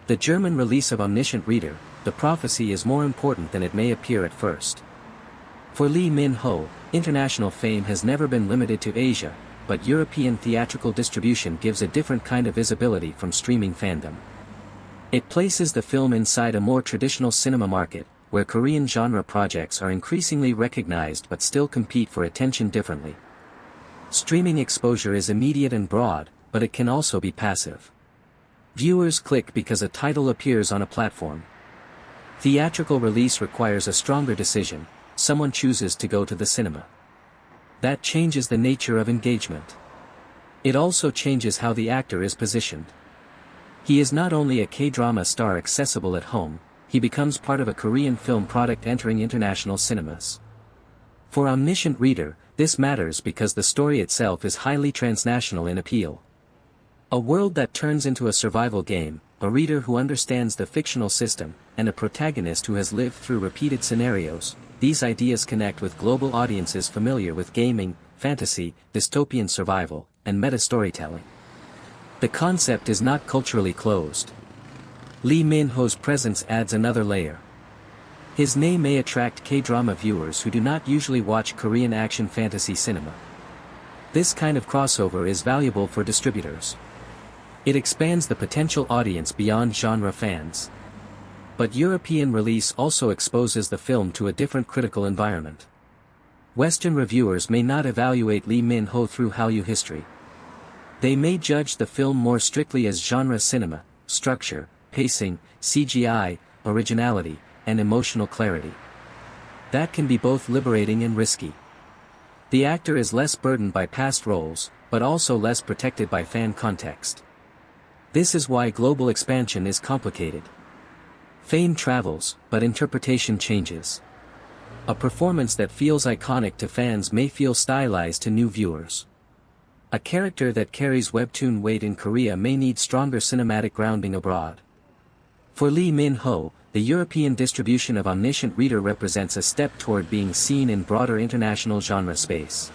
The German release of Omniscient Reader, The Prophecy is more important than it may appear at first. For Lee Min-ho, international fame has never been limited to Asia, but European theatrical distribution gives a different kind of visibility from streaming fandom. It places the film inside a more traditional cinema market, where Korean genre projects are increasingly recognized but still compete for attention differently. Streaming exposure is immediate and broad, but it can also be passive. Viewers click because a title appears on a platform. Theatrical release requires a stronger decision, someone chooses to go to the cinema. That changes the nature of engagement. It also changes how the actor is positioned. He is not only a K-drama star accessible at home, he becomes part of a Korean film product entering international cinemas. For Omniscient Reader, this matters because the story itself is highly transnational in appeal. A world that turns into a survival game, a reader who understands the fictional system, and a protagonist who has lived through repeated scenarios, these ideas connect with global audiences familiar with gaming, fantasy, dystopian survival, and meta-storytelling. The concept is not culturally closed. Lee Min-ho's presence adds another layer. His name may attract K-drama viewers who do not usually watch Korean action fantasy cinema. This kind of crossover is valuable for distributors. It expands the potential audience beyond genre fans. But European release also exposes the film to a different critical environment. Western reviewers may not evaluate Lee Min-ho through Hallyu history. They may judge the film more strictly as genre cinema, structure, pacing, CGI, originality, and emotional clarity. That can be both liberating and risky. The actor is less burdened by past roles, but also less protected by fan context. This is why global expansion is complicated. Fame travels, but interpretation changes. A performance that feels iconic to fans may feel stylized to new viewers. A character that carries webtoon weight in Korea may need stronger cinematic grounding abroad. For Lee Min-ho, the European distribution of Omniscient Reader represents a step toward being seen in broader international genre space.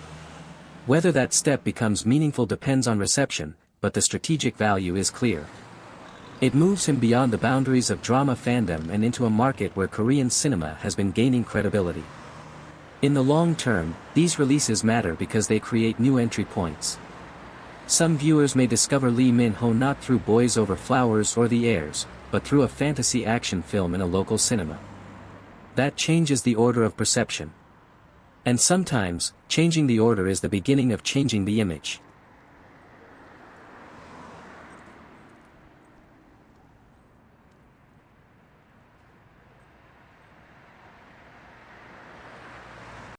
Whether that step becomes meaningful depends on reception, but the strategic value is clear. It moves him beyond the boundaries of drama fandom and into a market where Korean cinema has been gaining credibility. In the long term, these releases matter because they create new entry points. Some viewers may discover Lee Min-ho not through Boys Over Flowers or The Heirs, but through a fantasy action film in a local cinema. That changes the order of perception. And sometimes, changing the order is the beginning of changing the image.